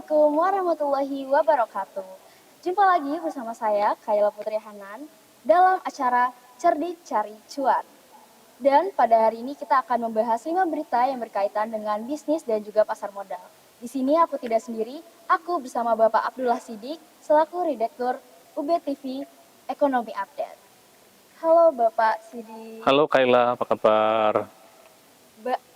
Assalamualaikum warahmatullahi wabarakatuh. Jumpa lagi bersama saya, Kayla Putri Hanan, dalam acara Cerdik Cari Cuan. Dan pada hari ini kita akan membahas 5 berita yang berkaitan dengan bisnis dan juga pasar modal. Di sini aku tidak sendiri, aku bersama Bapak Abdullah Sidik, selaku Redaktur UBTV Ekonomi Update. Halo Bapak Sidik. Halo Kayla, apa kabar?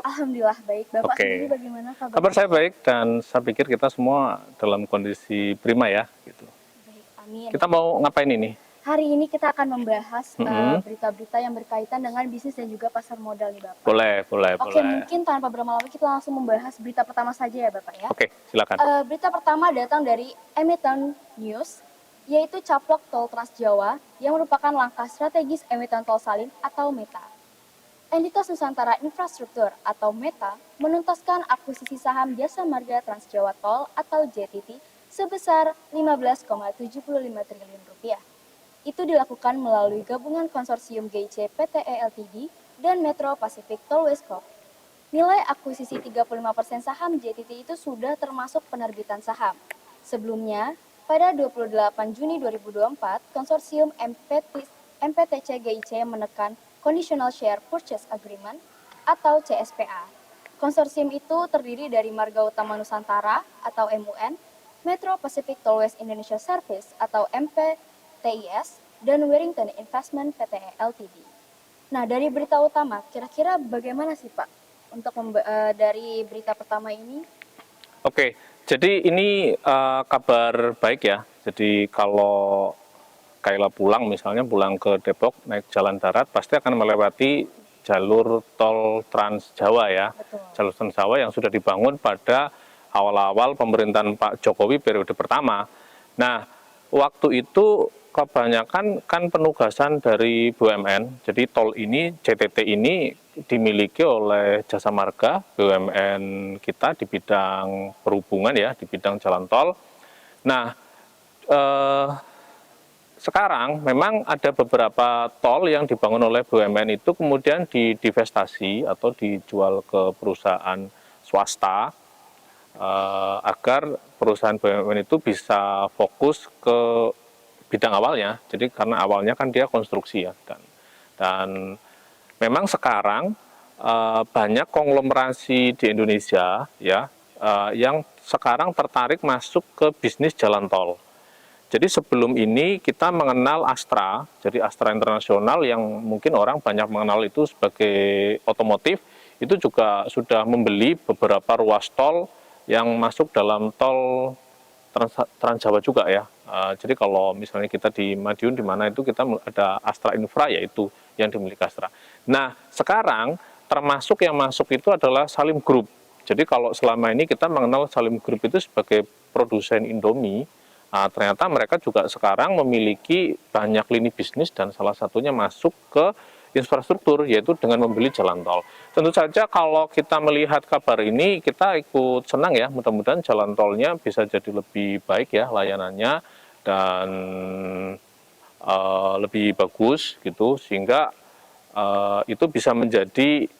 Alhamdulillah baik. Bapak Oke. sendiri bagaimana kabarnya? Kabar saya baik dan saya pikir kita semua dalam kondisi prima ya. Gitu. Baik, amin. Kita mau ngapain ini? Hari ini kita akan membahas berita-berita yang berkaitan dengan bisnis dan juga pasar modal nih Bapak. Boleh. Oke, mungkin tanpa berlama-lama kita langsung membahas berita pertama saja ya Bapak ya. Oke, silakan. Berita pertama datang dari Emiten News, yaitu caplok tol Trans Jawa yang merupakan langkah strategis emiten tol salin atau META. Entitas Nusantara Infrastruktur atau META menuntaskan akuisisi saham Jasa Marga Trans Jawa Tol atau JTT sebesar 15,75 triliun rupiah. Itu dilakukan melalui gabungan konsorsium GIC PTE Ltd dan Metro Pacific Tollways Corp. Nilai akuisisi 35% saham JTT itu sudah termasuk penerbitan saham. Sebelumnya, pada 28 Juni 2024, konsorsium MPTC GIC menekan Conditional Share Purchase Agreement atau CSPA. Konsorsium itu terdiri dari Marga Utama Nusantara atau MUN, Metro Pacific Tollways Indonesia Service atau MPTIS, dan Warrington Investment Pte Ltd. Nah, dari berita utama, kira-kira bagaimana sih Pak untuk dari berita pertama ini? Oke, jadi ini kabar baik ya. Jadi kalau Kayla pulang ke Depok naik jalan darat pasti akan melewati jalur tol Trans Jawa ya. Betul. Jalur Trans Jawa yang sudah dibangun pada awal-awal pemerintahan Pak Jokowi periode pertama. Nah, waktu itu kebanyakan kan penugasan dari BUMN. Jadi tol ini, JTT ini dimiliki oleh Jasa Marga, BUMN kita di bidang perhubungan ya, di bidang jalan tol. Nah, sekarang memang ada beberapa tol yang dibangun oleh BUMN itu kemudian divestasi atau dijual ke perusahaan swasta agar perusahaan BUMN itu bisa fokus ke bidang awalnya. Jadi karena awalnya kan dia konstruksi ya, dan memang sekarang banyak konglomerasi di Indonesia ya yang sekarang tertarik masuk ke bisnis jalan tol. Jadi sebelum ini kita mengenal Astra, jadi Astra Internasional yang mungkin orang banyak mengenal itu sebagai otomotif, itu juga sudah membeli beberapa ruas tol yang masuk dalam tol Trans Jawa juga ya. Jadi kalau misalnya kita di Madiun di mana itu kita ada Astra Infra yaitu yang dimiliki Astra. Nah sekarang termasuk yang masuk itu adalah Salim Group. Jadi kalau selama ini kita mengenal Salim Group itu sebagai produsen Indomie, ternyata mereka juga sekarang memiliki banyak lini bisnis dan salah satunya masuk ke infrastruktur, yaitu dengan membeli jalan tol. Tentu saja kalau kita melihat kabar ini, kita ikut senang ya, mudah-mudahan jalan tolnya bisa jadi lebih baik ya layanannya dan lebih bagus gitu, sehingga itu bisa menjadi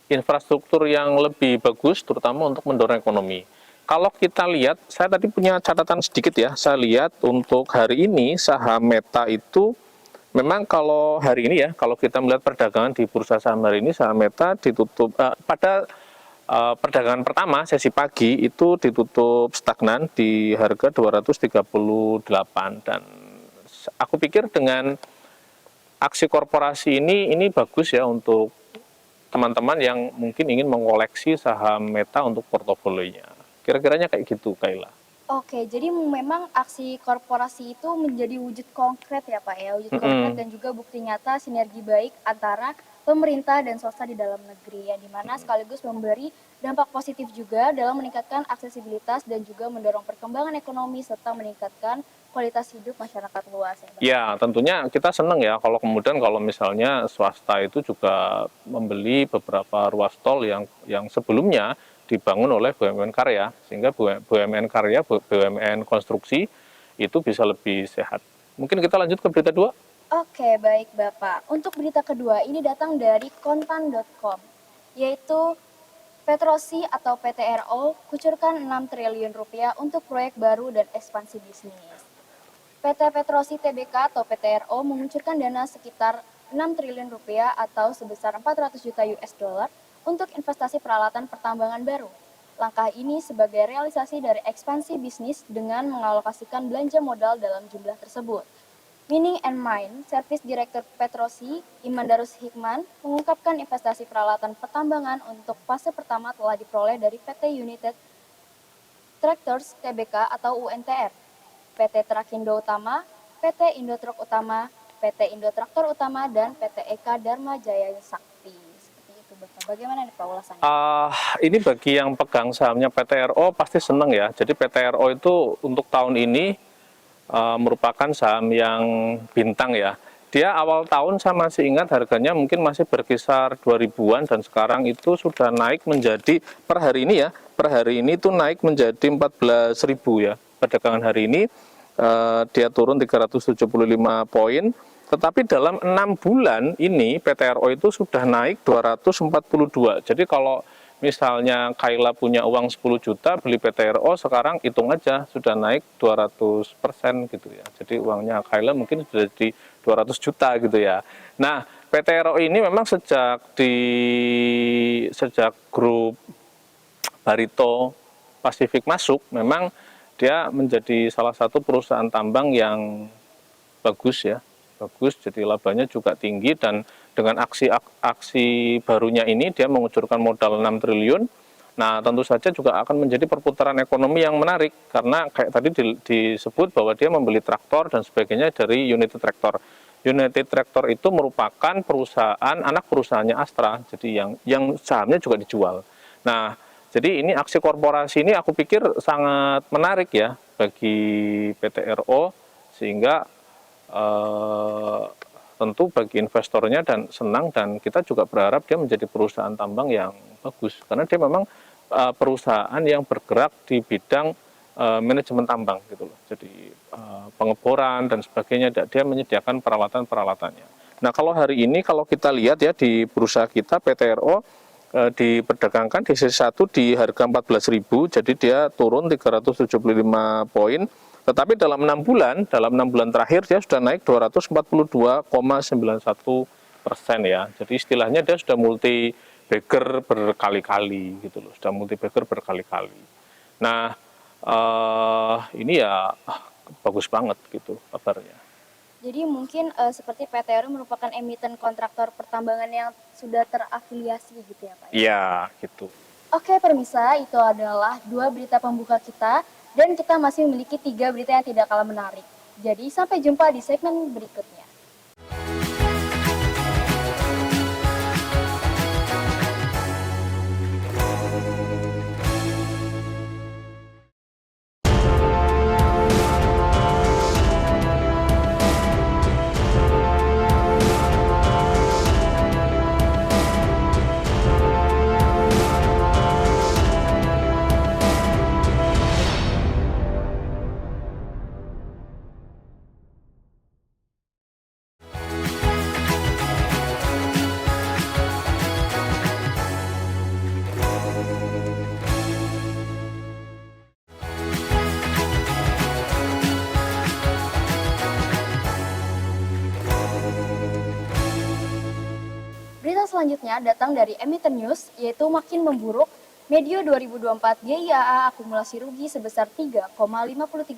infrastruktur yang lebih bagus, terutama untuk mendorong ekonomi. Kalau kita lihat, saya tadi punya catatan sedikit ya, saya lihat untuk hari ini saham Meta itu memang kalau hari ini ya, kalau kita melihat perdagangan di bursa saham hari ini, saham Meta ditutup pada perdagangan pertama sesi pagi itu ditutup stagnan di harga 238 dan aku pikir dengan aksi korporasi ini bagus ya untuk teman-teman yang mungkin ingin mengoleksi saham Meta untuk portofolionya. Kira-kiranya kayak gitu, Kayla. Oke, jadi memang aksi korporasi itu menjadi wujud konkret ya Pak ya, wujud konkret dan juga bukti nyata sinergi baik antara pemerintah dan swasta di dalam negeri, yang dimana sekaligus memberi dampak positif juga dalam meningkatkan aksesibilitas dan juga mendorong perkembangan ekonomi serta meningkatkan kualitas hidup masyarakat luas ya Pak. Ya, tentunya kita senang ya kalau kemudian kalau misalnya swasta itu juga membeli beberapa ruas tol yang sebelumnya dibangun oleh BUMN Karya, sehingga BUMN Karya, BUMN Konstruksi itu bisa lebih sehat. Mungkin kita lanjut ke berita 2. Oke, baik Bapak. Untuk berita kedua, ini datang dari kontan.com, yaitu Petrosi atau PTRO kucurkan 6 triliun rupiah untuk proyek baru dan ekspansi bisnis. PT Petrosi Tbk atau PTRO mengucurkan dana sekitar 6 triliun rupiah atau sebesar 400 juta US dollar untuk investasi peralatan pertambangan baru. Langkah ini sebagai realisasi dari ekspansi bisnis dengan mengalokasikan belanja modal dalam jumlah tersebut. Mining and Mine, Service Director Petrosi, Imandarus Hikman, mengungkapkan investasi peralatan pertambangan untuk fase pertama telah diperoleh dari PT United Tractors Tbk atau UNTR, PT Trakindo Utama, PT Indotruk Utama, PT Indo Traktor Utama, dan PT Eka Dharma Jaya Sakti. Seperti itu, Bapak. Bagaimana nih Pak ulasannya? Ini bagi yang pegang sahamnya PTRO pasti senang ya. Jadi PTRO itu untuk tahun ini merupakan saham yang bintang ya. Dia awal tahun saya masih ingat harganya mungkin masih berkisar 2000-an dan sekarang itu sudah naik menjadi per hari ini ya. Per hari ini itu naik menjadi 14.000 ya. Perdagangan hari ini dia turun 375 poin. Tetapi dalam 6 bulan ini PTRO itu sudah naik 242. Jadi kalau misalnya Kaila punya uang 10 juta beli PTRO, sekarang hitung aja sudah naik 200% gitu ya. Jadi uangnya Kaila mungkin sudah di 200 juta gitu ya. Nah, PTRO ini memang sejak grup Barito Pasifik masuk, memang dia menjadi salah satu perusahaan tambang yang bagus ya. Bagus, jadi labanya juga tinggi dan dengan aksi barunya ini dia mengucurkan modal 6 triliun. Nah, tentu saja juga akan menjadi perputaran ekonomi yang menarik karena kayak tadi disebut bahwa dia membeli traktor dan sebagainya dari United Tractor. United Tractor itu merupakan perusahaan anak perusahaannya Astra, jadi yang sahamnya juga dijual. Nah, jadi ini aksi korporasi ini aku pikir sangat menarik ya bagi PTRO sehingga tentu bagi investornya dan senang dan kita juga berharap dia menjadi perusahaan tambang yang bagus karena dia memang perusahaan yang bergerak di bidang manajemen tambang gitu loh. Jadi pengeboran dan sebagainya dia menyediakan peralatan-peralatannya. Nah, kalau hari ini kalau kita lihat ya di bursa kita PTRO diperdagangkan di sesi 1 di harga 14.000, jadi dia turun 375 poin. Tetapi dalam 6 bulan terakhir dia sudah naik 242,91% ya. Jadi istilahnya dia sudah multi bagger berkali-kali gitu loh, sudah multi bagger berkali-kali. Nah, ini ya bagus banget gitu kabarnya. Jadi mungkin seperti PTRO merupakan emiten kontraktor pertambangan yang sudah terafiliasi gitu ya Pak? Iya, gitu. Oke, permisa, itu adalah 2 berita pembuka kita. Dan kita masih memiliki 3 berita yang tidak kalah menarik. Jadi sampai jumpa di segmen berikutnya. Berita selanjutnya datang dari Emiten News, yaitu makin memburuk, Medio 2024 GIAA akumulasi rugi sebesar 3,53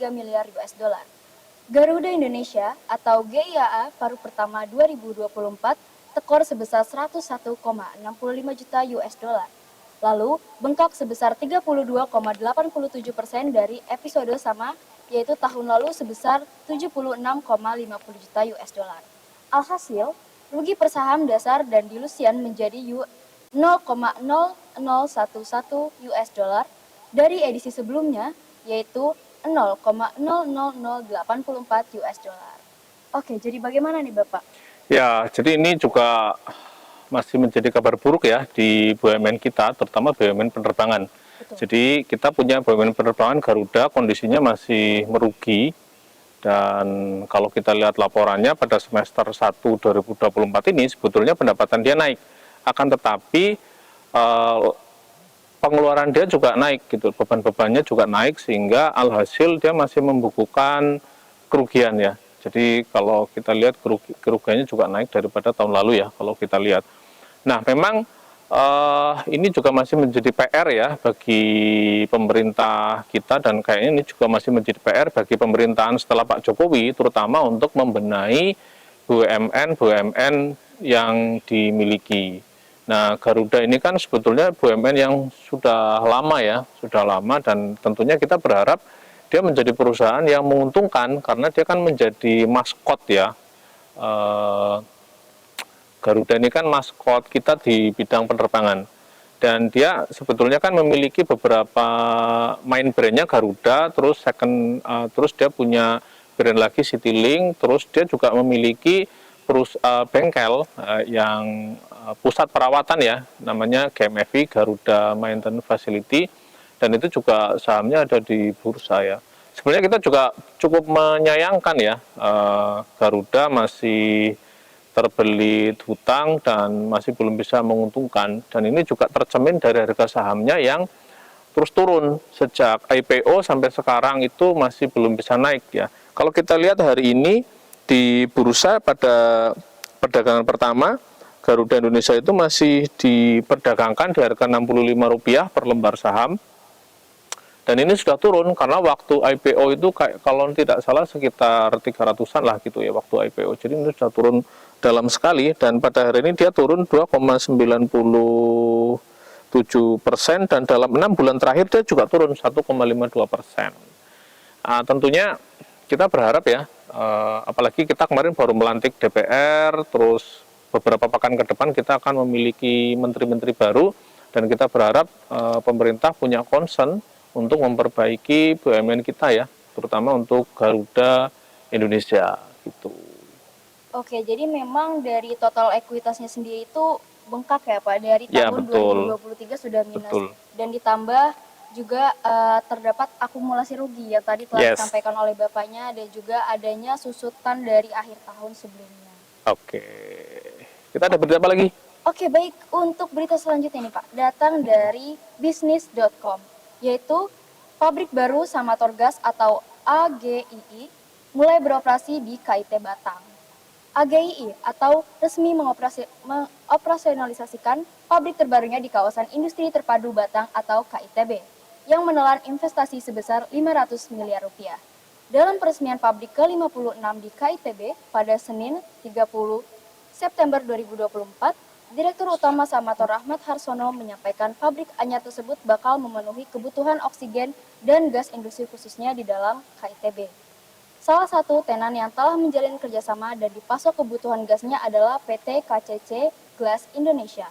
miliar US dollar. Garuda Indonesia atau GIAA paruh pertama 2024 tekor sebesar 101,65 juta US dollar. Lalu bengkak sebesar 32,87% dari episode sama, yaitu tahun lalu sebesar 76,50 juta US dollar. Alhasil, rugi per saham dasar dan dilusian menjadi 0,0011 US dollar dari edisi sebelumnya, yaitu 0,00084 US dollar. Oke, jadi bagaimana nih Bapak? Ya, jadi ini juga masih menjadi kabar buruk ya di BUMN kita, terutama BUMN penerbangan. Betul. Jadi kita punya BUMN penerbangan Garuda, kondisinya masih merugi. Dan kalau kita lihat laporannya pada semester 1 2024 ini sebetulnya pendapatan dia naik. Akan tetapi pengeluaran dia juga naik gitu, beban-bebannya juga naik sehingga alhasil dia masih membukukan kerugian ya. Jadi kalau kita lihat kerugiannya juga naik daripada tahun lalu ya kalau kita lihat. Nah memang ini juga masih menjadi PR ya bagi pemerintah kita, dan kayaknya ini juga masih menjadi PR bagi pemerintahan setelah Pak Jokowi, terutama untuk membenahi BUMN yang dimiliki. Nah, Garuda ini kan sebetulnya BUMN yang sudah lama ya, sudah lama, dan tentunya kita berharap dia menjadi perusahaan yang menguntungkan karena dia kan menjadi maskot ya. Garuda ini kan maskot kita di bidang penerbangan, dan dia sebetulnya kan memiliki beberapa main brandnya Garuda, terus terus dia punya brand lagi Citylink, terus dia juga memiliki bengkel yang pusat perawatan ya, namanya GMFI, Garuda Maintenance Facility, dan itu juga sahamnya ada di bursa ya. Sebenarnya kita juga cukup menyayangkan ya, Garuda masih terbelit hutang dan masih belum bisa menguntungkan, dan ini juga tercermin dari harga sahamnya yang terus turun sejak IPO sampai sekarang itu masih belum bisa naik ya. Kalau kita lihat hari ini di bursa pada perdagangan pertama, Garuda Indonesia itu masih diperdagangkan di harga Rp65 per lembar saham. Dan ini sudah turun karena waktu IPO itu kalau tidak salah sekitar 300-an lah gitu ya waktu IPO. Jadi ini sudah turun dalam sekali, dan pada hari ini dia turun 2,97%, dan dalam 6 bulan terakhir dia juga turun 1,52%. Tentunya kita berharap ya, apalagi kita kemarin baru melantik DPR, terus beberapa pekan ke depan kita akan memiliki menteri-menteri baru, dan kita berharap pemerintah punya concern untuk memperbaiki BUMN kita ya, terutama untuk Garuda Indonesia gitu. Oke, jadi memang dari total ekuitasnya sendiri itu bengkak ya Pak, dari Ya, tahun betul. 2023 sudah minus. Betul. Dan ditambah juga terdapat akumulasi rugi yang tadi telah Yes. disampaikan oleh Bapaknya, dan juga adanya susutan dari akhir tahun sebelumnya. Oke. Kita ada berita apa lagi? Oke, baik. Untuk berita selanjutnya nih Pak, datang dari bisnis.com, yaitu pabrik baru Samator Gas atau AGII mulai beroperasi di KIT Batang. AGII atau resmi mengoperasionalisasikan pabrik terbarunya di kawasan industri terpadu Batang atau KITB yang menelan investasi sebesar 500 miliar rupiah. Dalam peresmian pabrik ke-56 di KITB pada Senin 30 September 2024, Direktur Utama Samator Ahmad Harsono menyampaikan pabrik anyar tersebut bakal memenuhi kebutuhan oksigen dan gas industri khususnya di dalam KITB. Salah satu tenan yang telah menjalin kerjasama dan dipasok kebutuhan gasnya adalah PT KCC Glass Indonesia.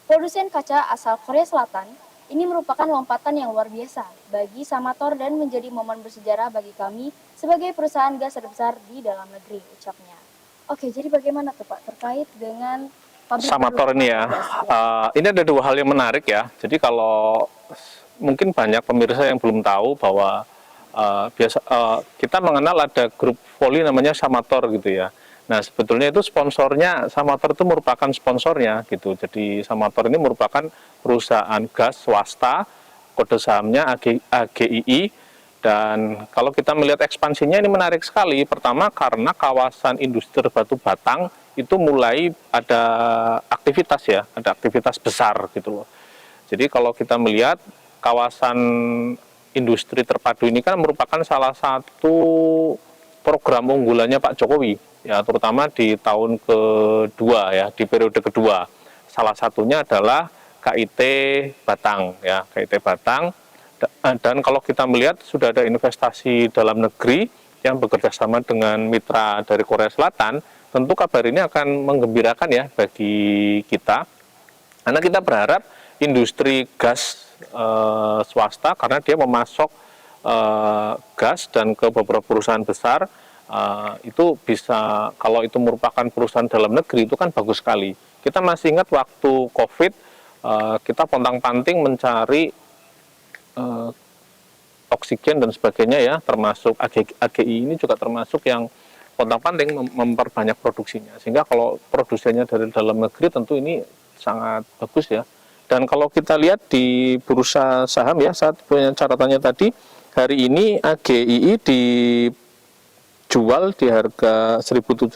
Produsen kaca asal Korea Selatan, ini merupakan lompatan yang luar biasa bagi Samator dan menjadi momen bersejarah bagi kami sebagai perusahaan gas terbesar di dalam negeri, ucapnya. Oke, jadi bagaimana tuh Pak terkait dengan Samator ini ya, ini ada dua hal yang menarik ya. Jadi kalau mungkin banyak pemirsa yang belum tahu bahwa kita mengenal ada grup voli namanya Samator gitu ya. Nah sebetulnya itu sponsornya, Samator itu merupakan sponsornya gitu. Jadi Samator ini merupakan perusahaan gas swasta, kode sahamnya AGII. Dan kalau kita melihat ekspansinya ini menarik sekali. Pertama karena kawasan industri batu batang itu mulai ada aktivitas ya, ada aktivitas besar gitu loh. Jadi kalau kita melihat kawasan industri terpadu ini kan merupakan salah satu program unggulannya Pak Jokowi ya, terutama di tahun kedua ya, di periode kedua. Salah satunya adalah KIT Batang ya, KIT Batang. Dan kalau kita melihat sudah ada investasi dalam negeri yang bekerja sama dengan mitra dari Korea Selatan, tentu kabar ini akan menggembirakan ya bagi kita, karena kita berharap industri gas swasta, karena dia memasok gas dan ke beberapa perusahaan besar, itu bisa, kalau itu merupakan perusahaan dalam negeri itu kan bagus sekali. Kita masih ingat waktu COVID, kita pontang-panting mencari oksigen dan sebagainya ya, termasuk AGI ini juga termasuk yang pontang-panting memperbanyak produksinya, sehingga kalau produsennya dari dalam negeri tentu ini sangat bagus ya, Dan kalau kita lihat di bursa saham ya, saat punya catatannya tadi, hari ini AGII dijual di harga 1.760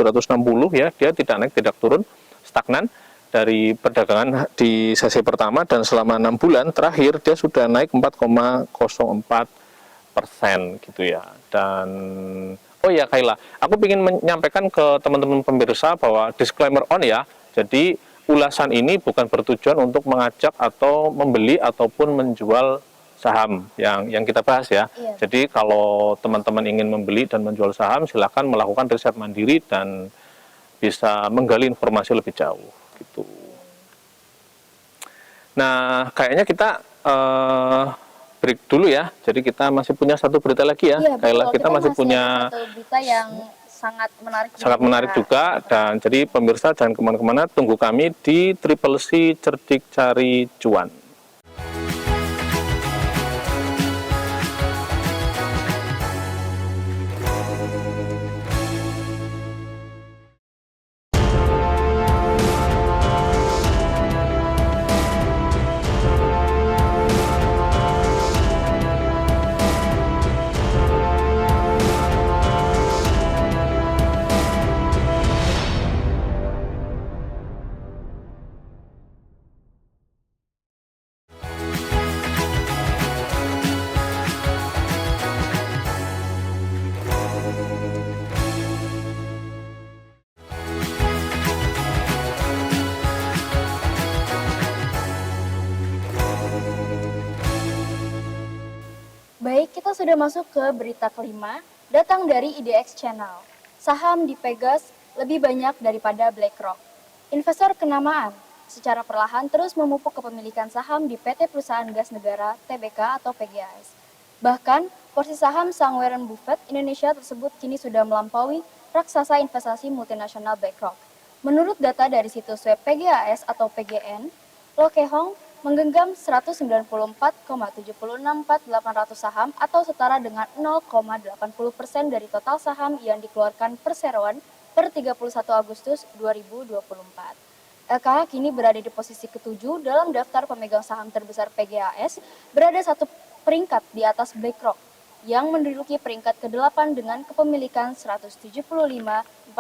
ya, dia tidak naik, tidak turun, stagnan dari perdagangan di sesi pertama, dan selama 6 bulan terakhir dia sudah naik 4,04% gitu ya. Dan oh ya Kaila, aku ingin menyampaikan ke teman-teman pemirsa bahwa disclaimer on ya, jadi ulasan ini bukan bertujuan untuk mengajak atau membeli ataupun menjual saham yang kita bahas ya. Iya. Jadi kalau teman-teman ingin membeli dan menjual saham, silakan melakukan riset mandiri dan bisa menggali informasi lebih jauh gitu. Nah, kayaknya kita break dulu ya. Jadi kita masih punya satu berita lagi ya. Iya, Kaila, betul. kita masih ada punya satu berita yang sangat menarik. sangat menarik juga. Dan jadi pemirsa jangan kemana-kemana, tunggu kami di Triple C Cerdik Cari Cuan. Baik, kita sudah masuk ke berita kelima, datang dari IDX Channel. Saham di Pegas lebih banyak daripada BlackRock. Investor kenamaan secara perlahan terus memupuk kepemilikan saham di PT Perusahaan Gas Negara (TBK) atau PGAS. Bahkan, porsi saham sang Warren Buffett Indonesia tersebut kini sudah melampaui raksasa investasi multinasional BlackRock. Menurut data dari situs web PGAS atau PGN, Lo Kee Hong menggenggam 194,764.800 saham atau setara dengan 0,80% dari total saham yang dikeluarkan perseroan per 31 Agustus 2024. LKH kini berada di posisi ke-7 dalam daftar pemegang saham terbesar PGAS, berada satu peringkat di atas BlackRock yang menduduki peringkat ke-8 dengan kepemilikan 175.434.700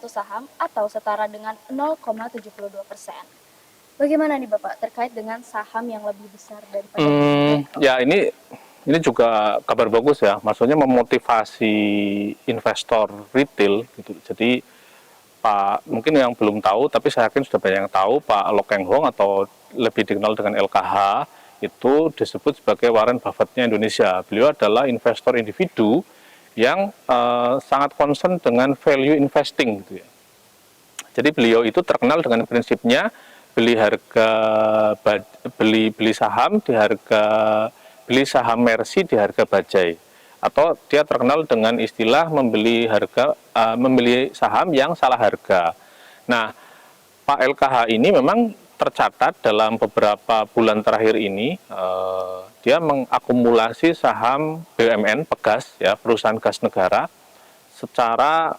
saham atau setara dengan 0,72%. Bagaimana nih Bapak terkait dengan saham yang lebih besar daripada ya ini juga kabar bagus ya, maksudnya memotivasi investor retail gitu. Jadi Pak, mungkin yang belum tahu, tapi saya yakin sudah banyak yang tahu, Pak Lo Kee Hong atau lebih dikenal dengan LKH itu disebut sebagai Warren Buffett-nya Indonesia. Beliau adalah investor individu yang sangat concern dengan value investing gitu ya. Jadi beliau itu terkenal dengan prinsipnya beli saham Mercy di harga bajai, atau dia terkenal dengan istilah membeli saham yang salah harga. Nah, Pak LKH ini memang tercatat dalam beberapa bulan terakhir ini dia mengakumulasi saham BUMN Pegas ya, perusahaan gas negara, secara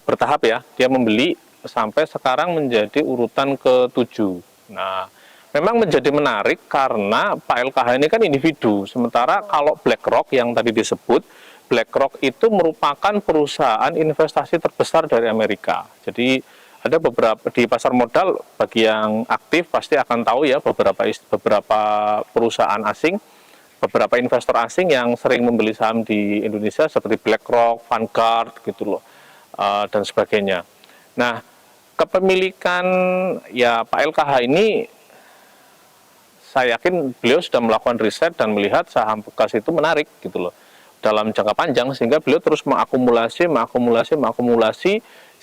bertahap ya. Dia membeli sampai sekarang menjadi urutan ke-7. Nah, memang menjadi menarik karena Pak LKH ini kan individu. Sementara kalau BlackRock yang tadi disebut, BlackRock itu merupakan perusahaan investasi terbesar dari Amerika. Jadi ada beberapa di pasar modal, bagi yang aktif pasti akan tahu ya, beberapa perusahaan asing, beberapa investor asing yang sering membeli saham di Indonesia seperti BlackRock, Vanguard gitu loh, dan sebagainya. Nah, kepemilikan ya Pak LKH ini, saya yakin beliau sudah melakukan riset dan melihat saham bekas itu menarik gitu loh dalam jangka panjang, sehingga beliau terus mengakumulasi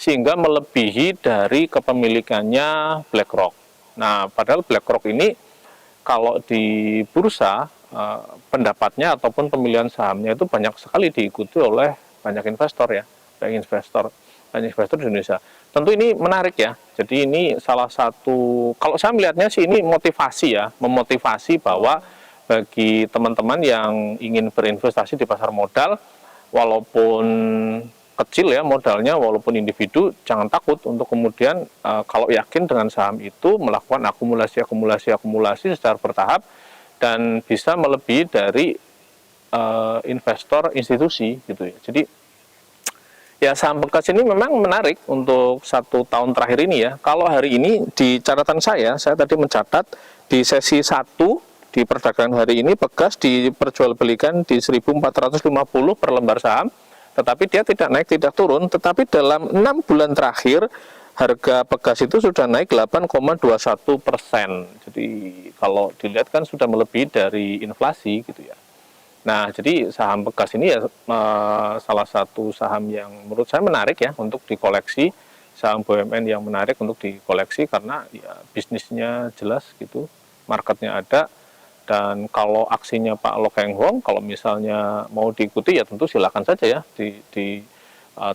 sehingga melebihi dari kepemilikannya BlackRock. Nah, padahal BlackRock ini kalau di bursa pendapatnya ataupun pemilihan sahamnya itu banyak sekali diikuti oleh banyak investor ya, banyak investor di Indonesia. Tentu ini menarik ya. Jadi ini salah satu, kalau saya melihatnya sih ini motivasi ya, memotivasi bahwa bagi teman-teman yang ingin berinvestasi di pasar modal, walaupun kecil ya modalnya, walaupun individu, jangan takut untuk kemudian kalau yakin dengan saham itu melakukan akumulasi secara bertahap dan bisa melebihi dari investor institusi gitu ya. Jadi ya saham bekas ini memang menarik untuk 1 tahun terakhir ini ya. Kalau hari ini di catatan saya tadi mencatat di sesi 1 di perdagangan hari ini Pegas diperjualbelikan di 1.450 per lembar saham, tetapi dia tidak naik tidak turun, tetapi dalam 6 bulan terakhir harga Pegas itu sudah naik 8,21%. Jadi kalau dilihat kan sudah melebihi dari inflasi gitu ya. Nah, jadi saham Pegas ini ya salah satu saham yang menurut saya menarik ya untuk dikoleksi, saham BUMN yang menarik untuk dikoleksi karena ya bisnisnya jelas gitu, marketnya ada, dan kalau aksinya Pak Loh Keng Hong kalau misalnya mau diikuti ya tentu silakan saja ya,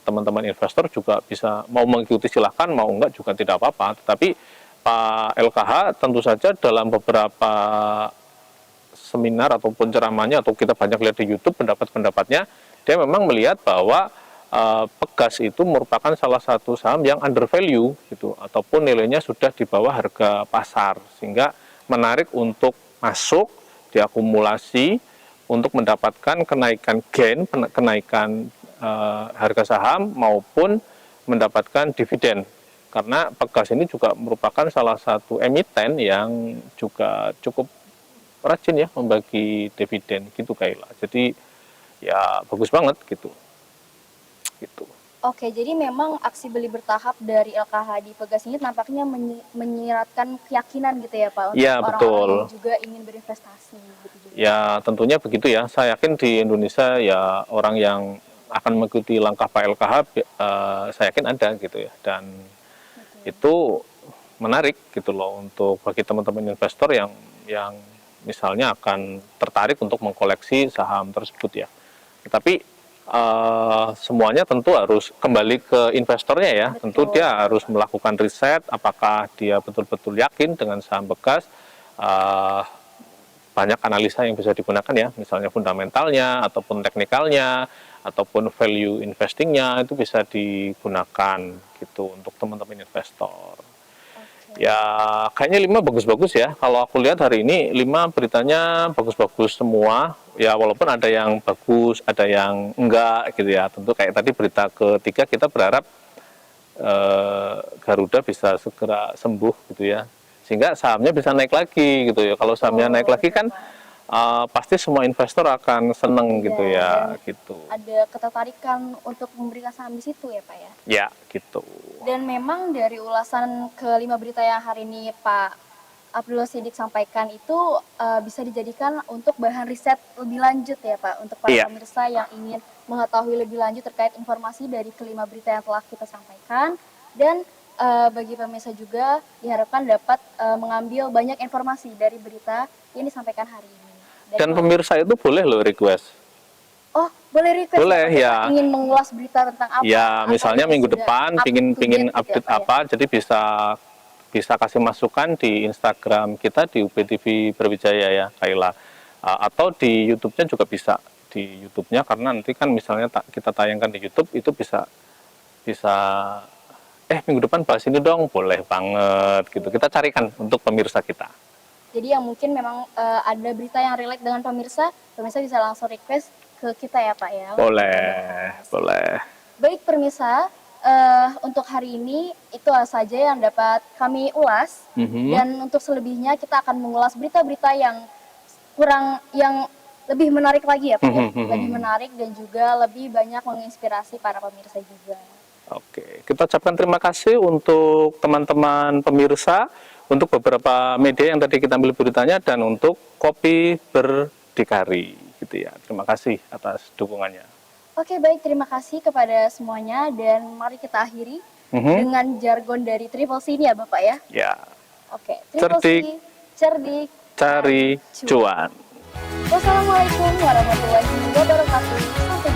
teman-teman investor juga bisa mau mengikuti silakan, mau enggak juga tidak apa-apa. Tetapi Pak LKH tentu saja dalam beberapa seminar ataupun ceramahnya atau kita banyak lihat di YouTube pendapat-pendapatnya, dia memang melihat bahwa Pegas itu merupakan salah satu saham yang under value gitu, ataupun nilainya sudah di bawah harga pasar, sehingga menarik untuk masuk diakumulasi untuk mendapatkan kenaikan gain, kenaikan harga saham maupun mendapatkan dividen. Karena Pegas ini juga merupakan salah satu emiten yang juga cukup rajin ya membagi dividen gitu Kayla. Jadi ya bagus banget gitu. Oke, jadi memang aksi beli bertahap dari LKH di Pegas ini nampaknya menyiratkan keyakinan gitu ya Pak untuk Ya, orang-orang betul. yang juga ingin berinvestasi gitu juga. Ya tentunya begitu ya. Saya yakin di Indonesia ya orang yang akan mengikuti langkah Pak LKH saya yakin ada gitu ya. Dan itu menarik gitu loh untuk bagi teman-teman investor yang misalnya akan tertarik untuk mengkoleksi saham tersebut ya. Tetapi semuanya tentu harus kembali ke investornya ya. Betul. Tentu dia harus melakukan riset apakah dia betul-betul yakin dengan saham Pegas. Banyak analisa yang bisa digunakan ya, misalnya fundamentalnya ataupun teknikalnya ataupun value investingnya itu bisa digunakan gitu untuk teman-teman investor. Ya kayaknya 5 bagus-bagus ya. Kalau aku lihat hari ini 5 beritanya bagus-bagus semua. Ya walaupun ada yang bagus, ada yang enggak gitu ya. Tentu kayak tadi berita ketiga kita berharap Garuda bisa segera sembuh gitu ya. Sehingga sahamnya bisa naik lagi gitu ya. Kalau sahamnya naik lagi kan pasti semua investor akan seneng gitu ya gitu. Ada ketertarikan untuk memberikan saham di situ ya Pak ya? Ya gitu. Dan memang dari ulasan ke-5 berita yang hari ini Pak Abdul Sidik sampaikan itu bisa dijadikan untuk bahan riset lebih lanjut ya Pak, untuk para pemirsa yang ingin mengetahui lebih lanjut terkait informasi dari ke-5 berita yang telah kita sampaikan. Dan bagi pemirsa juga diharapkan dapat mengambil banyak informasi dari berita yang disampaikan hari ini. Dan pemirsa itu boleh loh request. Oh, boleh request. Boleh ya. Ingin mengulas berita tentang apa? Ya, misalnya minggu depan pingin update apa, jadi bisa kasih masukan di Instagram kita di UPTV Berwijaya ya, Kayla. Atau di YouTube-nya juga bisa. Di YouTube-nya karena nanti kan misalnya kita tayangkan di YouTube itu bisa minggu depan bahas ini dong, boleh banget gitu. Kita carikan untuk pemirsa kita. Jadi yang mungkin memang ada berita yang relate dengan pemirsa bisa langsung request ke kita ya Pak ya. Boleh. Baik pemirsa, untuk hari ini itu saja yang dapat kami ulas. Dan untuk selebihnya kita akan mengulas berita-berita yang lebih menarik lagi ya Pak ya. Lebih menarik dan juga lebih banyak menginspirasi para pemirsa juga. Oke, kita ucapkan terima kasih untuk teman-teman pemirsa, untuk beberapa media yang tadi kita ambil beritanya, dan untuk Kopi Berdikari gitu ya. Terima kasih atas dukungannya. Oke, baik, terima kasih kepada semuanya dan mari kita akhiri dengan jargon dari Triple C ini ya Bapak ya. Ya. Oke, Triple C, cerdik, cari cuan. Wassalamualaikum warahmatullahi wabarakatuh. Sampai